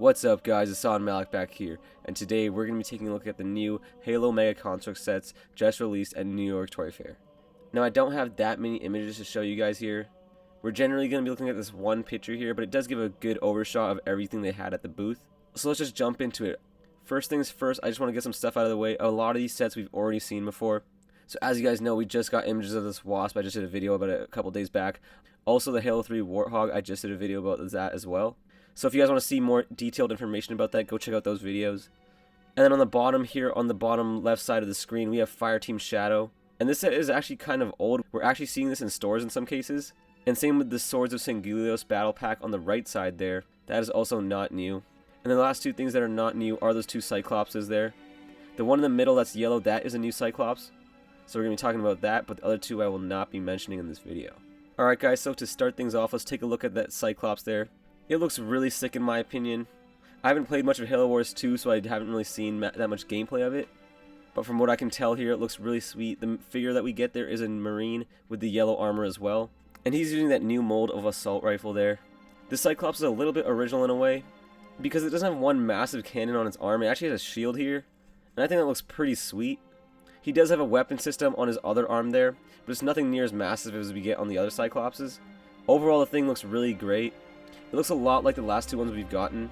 What's up guys, it's Malik back here, and today we're going to be taking a look at the new Halo Mega Construx sets just released at New York Toy Fair. Now I don't have that many images to show you guys here. We're generally going to be looking at this one picture here, but it does give a good overshot of everything they had at the booth. So let's just jump into it. First things first, I just want to get some stuff out of the way. A lot of these sets we've already seen before. So as you guys know, we just got images of this Wasp. I just did a video about it a couple days back. Also the Halo 3 Warthog, I just did a video about that as well. So if you guys want to see more detailed information about that, go check out those videos. And then on the bottom here, on the bottom left side of the screen, we have Fireteam Shadow. And this set is actually kind of old. We're actually seeing this in stores in some cases. And same with the Swords of Sangelios battle pack on the right side there. That is also not new. And the last two things that are not new are those two Cyclopses there. The one in the middle that's yellow, that is a new Cyclops. So we're going to be talking about that, but the other two I will not be mentioning in this video. Alright guys, so to start things off, let's take a look at that Cyclops there. It looks really sick in my opinion. I haven't played much of Halo Wars 2, so I haven't really seen that much gameplay of it. But from what I can tell here, it looks really sweet. The figure that we get there is a Marine with the yellow armor as well. And he's using that new mold of assault rifle there. This Cyclops is a little bit original in a way, because it doesn't have one massive cannon on its arm. It actually has a shield here, and I think that looks pretty sweet. He does have a weapon system on his other arm there, but it's nothing near as massive as we get on the other Cyclopses. Overall, the thing looks really great. It looks a lot like the last two ones we've gotten,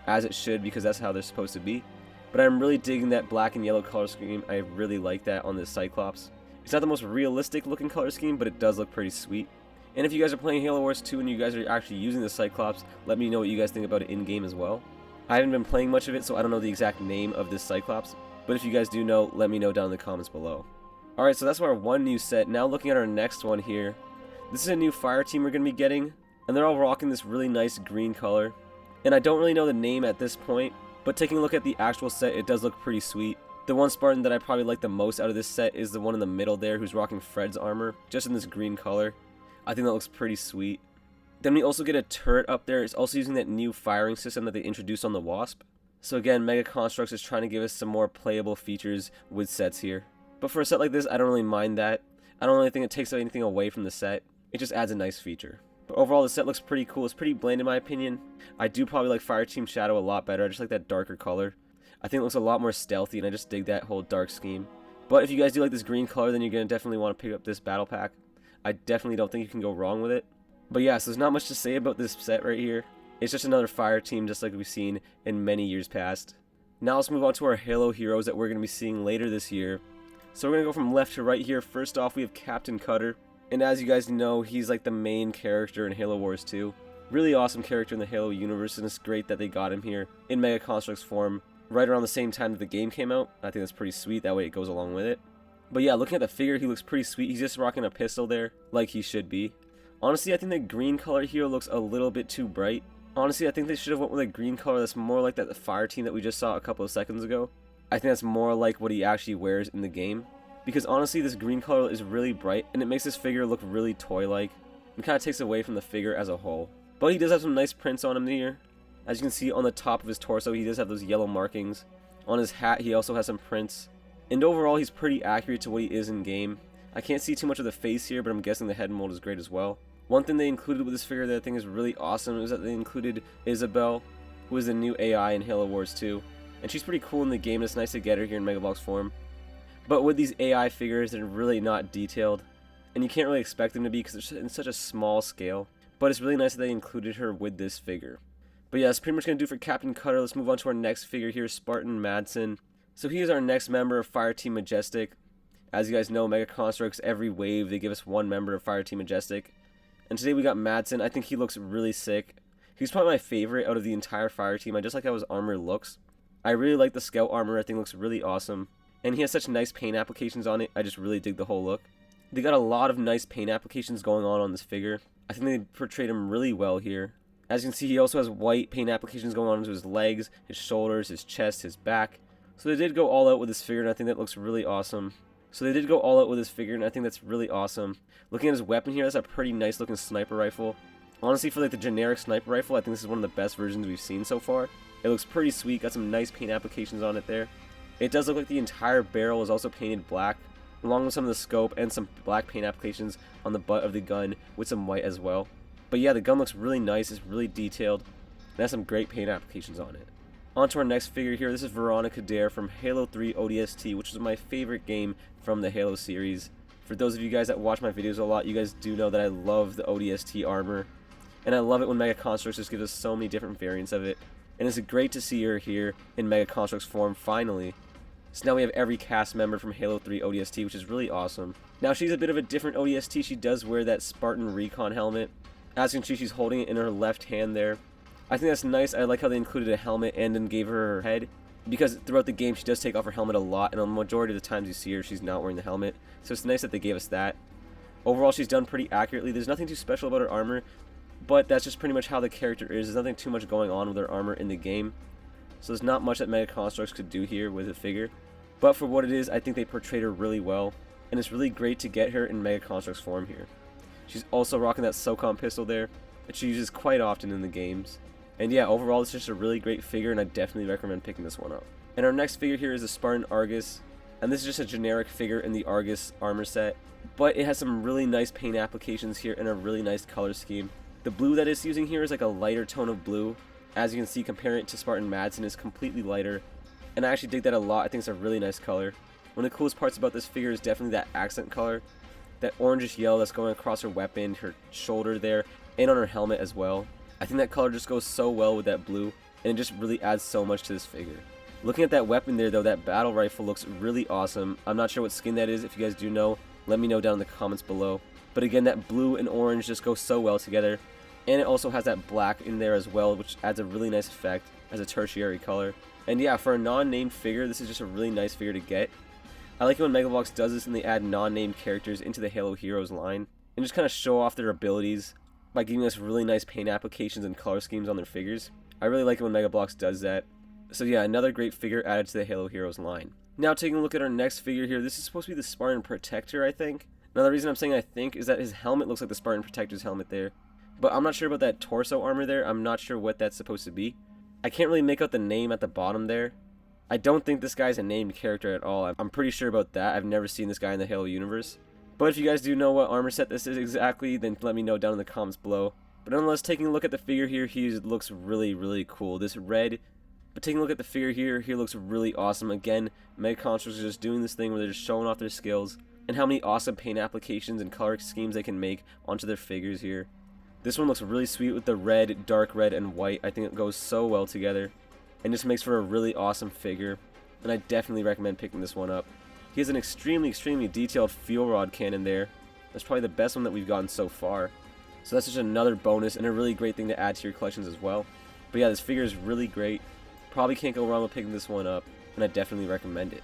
as it should, because that's how they're supposed to be. But I'm really digging that black and yellow color scheme. I really like that on this Cyclops. It's not the most realistic looking color scheme, but it does look pretty sweet. And if you guys are playing Halo Wars 2 and you guys are actually using the Cyclops, let me know what you guys think about it in-game as well. I haven't been playing much of it, so I don't know the exact name of this Cyclops. But if you guys do know, let me know down in the comments below. Alright, so that's our one new set. Now looking at our next one here. This is a new Fireteam we're going to be getting. And they're all rocking this really nice green color. And I don't really know the name at this point, but taking a look at the actual set, it does look pretty sweet. The one Spartan that I probably like the most out of this set is the one in the middle there who's rocking Fred's armor, just in this green color. I think that looks pretty sweet. Then we also get a turret up there. It's also using that new firing system that they introduced on the Wasp. So again, Mega Construx is trying to give us some more playable features with sets here. But for a set like this, I don't really mind that. I don't really think it takes anything away from the set. It just adds a nice feature. But overall, the set looks pretty cool. It's pretty bland in my opinion. I do probably like Fireteam Shadow a lot better. I just like that darker color. I think it looks a lot more stealthy, and I just dig that whole dark scheme. But if you guys do like this green color, then you're going to definitely want to pick up this battle pack. I definitely don't think you can go wrong with it. But yeah, so there's not much to say about this set right here. It's just another Fireteam, just like we've seen in many years past. Now let's move on to our Halo heroes that we're going to be seeing later this year. So we're going to go from left to right here. First off, we have Captain Cutter. And as you guys know, he's like the main character in Halo Wars 2. Really awesome character in the Halo universe, and it's great that they got him here in Mega Construx form right around the same time that the game came out. I think that's pretty sweet, that way it goes along with it. But yeah, looking at the figure, he looks pretty sweet. He's just rocking a pistol there, like he should be. Honestly, I think the green color here looks a little bit too bright. Honestly, I think they should have went with a green color that's more like that Fireteam that we just saw a couple of seconds ago. I think that's more like what he actually wears in the game. Because honestly, this green color is really bright, and it makes this figure look really toy-like. It kind of takes away from the figure as a whole. But he does have some nice prints on him here. As you can see on the top of his torso, he does have those yellow markings. On his hat, he also has some prints. And overall, he's pretty accurate to what he is in game. I can't see too much of the face here, but I'm guessing the head mold is great as well. One thing they included with this figure that I think is really awesome is that they included Isabel, who is the new AI in Halo Wars 2. And she's pretty cool in the game, and it's nice to get her here in Mega Bloks form. But with these AI figures, they're really not detailed, and you can't really expect them to be because they're in such a small scale. But it's really nice that they included her with this figure. But yeah, that's pretty much going to do for Captain Cutter. Let's move on to our next figure here, Spartan Madsen. So he is our next member of Fireteam Majestic. As you guys know, Mega Construx, every wave, they give us one member of Fireteam Majestic. And today we got Madsen. I think he looks really sick. He's probably my favorite out of the entire Fireteam. I just like how his armor looks. I really like the scout armor. I think it looks really awesome. And he has such nice paint applications on it. I just really dig the whole look. They got a lot of nice paint applications going on this figure. I think they portrayed him really well here. As you can see, he also has white paint applications going on into his legs, his shoulders, his chest, his back. So they did go all out with this figure, and I think that looks really awesome. Looking at his weapon here, that's a pretty nice looking sniper rifle. Honestly, for like the generic sniper rifle, I think this is one of the best versions we've seen so far. It looks pretty sweet, got some nice paint applications on it there. It does look like the entire barrel is also painted black, along with some of the scope and some black paint applications on the butt of the gun with some white as well. But yeah, the gun looks really nice, it's really detailed. and has some great paint applications on it. On to our next figure here. This is Veronica Dare from Halo 3 ODST, which is my favorite game from the Halo series. For those of you guys that watch my videos a lot, you guys do know that I love the ODST armor. And I love it when Mega Construx just gives us so many different variants of it. And it's great to see her here in Mega Construx form finally. So now we have every cast member from Halo 3 ODST, which is really awesome. Now she's a bit of a different ODST. She does wear that Spartan Recon helmet. As you can see, she's holding it in her left hand there. I think that's nice. I like how they included a helmet and then gave her her head, because throughout the game she does take off her helmet a lot, and on the majority of the times you see her, she's not wearing the helmet. So it's nice that they gave us that. Overall, she's done pretty accurately. There's nothing too special about her armor, but that's just pretty much how the character is. There's nothing too much going on with her armor in the game. So there's not much that Mega Construx could do here with the figure. But for what it is, I think they portrayed her really well, and it's really great to get her in Mega Construx form here. She's also rocking that SOCOM pistol there, that she uses quite often in the games. And yeah, overall it's just a really great figure, and I definitely recommend picking this one up. And our next figure here is the Spartan Argus, and this is just a generic figure in the Argus armor set, but it has some really nice paint applications here and a really nice color scheme. The blue that it's using here is like a lighter tone of blue. As you can see, comparing it to Spartan Madsen, is completely lighter, and I actually dig that a lot. I think it's a really nice color. One of the coolest parts about this figure is definitely that accent color, that orangish yellow that's going across her weapon, her shoulder there, and on her helmet as well. I think that color just goes so well with that blue, and it just really adds so much to this figure. Looking at that weapon there though, that battle rifle looks really awesome. I'm not sure what skin that is. If you guys do know, let me know down in the comments below. But again, that blue and orange just go so well together. And it also has that black in there as well, which adds a really nice effect as a tertiary color. And yeah, for a non-named figure, this is just a really nice figure to get. I like it when Megablox does this and they add non-named characters into the Halo Heroes line, and just kind of show off their abilities by giving us really nice paint applications and color schemes on their figures. I really like it when Megablox does that. So yeah, another great figure added to the Halo Heroes line. Now taking a look at our next figure here, this is supposed to be the Spartan Protector, I think. Now the reason I'm saying I think is that his helmet looks like the Spartan Protector's helmet there. But I'm not sure about that torso armor there. I'm not sure what that's supposed to be. I can't really make out the name at the bottom there. I don't think this guy's a named character at all. I'm pretty sure about that. I've never seen this guy in the Halo universe. But if you guys do know what armor set this is exactly, then let me know down in the comments below. But nonetheless, taking a look at the figure here, he looks really, really cool. This red, but taking a look at the figure here, he looks really awesome. Again, Mega Construx is just doing this thing where they're just showing off their skills and how many awesome paint applications and color schemes they can make onto their figures here. This one looks really sweet with the red, dark red, and white. I think it goes so well together and just makes for a really awesome figure. And I definitely recommend picking this one up. He has an extremely detailed fuel rod cannon there. That's probably the best one that we've gotten so far. So that's just another bonus and a really great thing to add to your collections as well. But yeah, this figure is really great. Probably can't go wrong with picking this one up, and I definitely recommend it.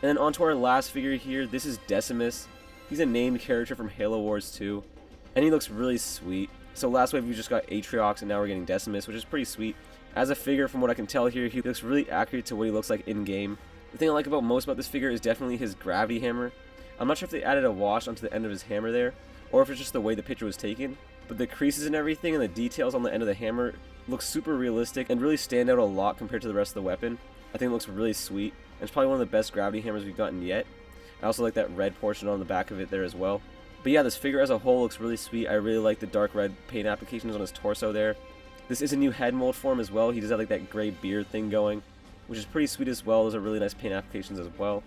And then on to our last figure here. This is Decimus. He's a named character from Halo Wars 2, and he looks really sweet. So last wave we just got Atriox, and now we're getting Decimus, which is pretty sweet. As a figure, from what I can tell here, he looks really accurate to what he looks like in-game. The thing I like most about this figure is definitely his gravity hammer. I'm not sure if they added a wash onto the end of his hammer there, or if it's just the way the picture was taken, but the creases and everything and the details on the end of the hammer look super realistic and really stand out a lot compared to the rest of the weapon. I think it looks really sweet, and it's probably one of the best gravity hammers we've gotten yet. I also like that red portion on the back of it there as well. But yeah, this figure as a whole looks really sweet. I really like the dark red paint applications on his torso there. This is a new head mold for him as well. He does have like that gray beard thing going, which is pretty sweet as well. Those are really nice paint applications as well.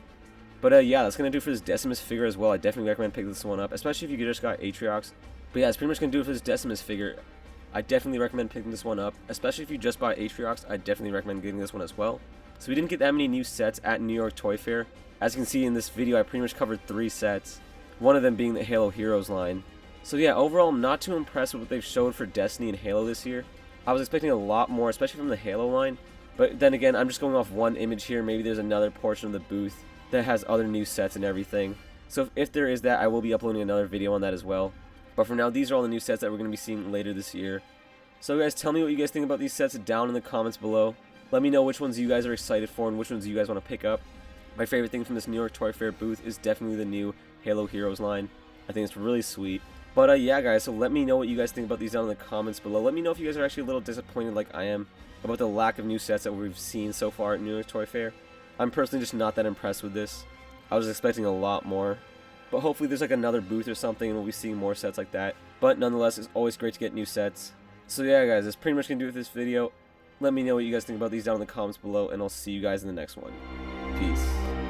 But yeah, that's going to do for this Decimus figure as well. I definitely recommend picking this one up, especially if you just got Atriox. But yeah, that's pretty much going to do it for this Decimus figure. I definitely recommend picking this one up, especially if you just bought Atriox. I definitely recommend getting this one as well. So we didn't get that many new sets at New York Toy Fair. As you can see in this video, I pretty much covered 3 sets, one of them being the Halo Heroes line. So yeah, overall, I'm not too impressed with what they've showed for Destiny and Halo this year. I was expecting a lot more, especially from the Halo line. But then again, I'm just going off one image here. Maybe there's another portion of the booth that has other new sets and everything. So if there is that, I will be uploading another video on that as well. But for now, these are all the new sets that we're going to be seeing later this year. So guys, tell me what you guys think about these sets down in the comments below. Let me know which ones you guys are excited for and which ones you guys want to pick up. My favorite thing from this New York Toy Fair booth is definitely the new Halo Heroes line. I think it's really sweet. But yeah guys, so let me know what you guys think about these down in the comments below. Let me know if you guys are actually a little disappointed like I am about the lack of new sets that we've seen so far at New York Toy Fair. I'm personally just not that impressed with this. I was expecting a lot more. But hopefully there's like another booth or something and we'll be seeing more sets like that. But nonetheless, it's always great to get new sets. So yeah, guys, that's pretty much gonna do it with this video. Let me know what you guys think about these down in the comments below, and I'll see you guys in the next one. Peace.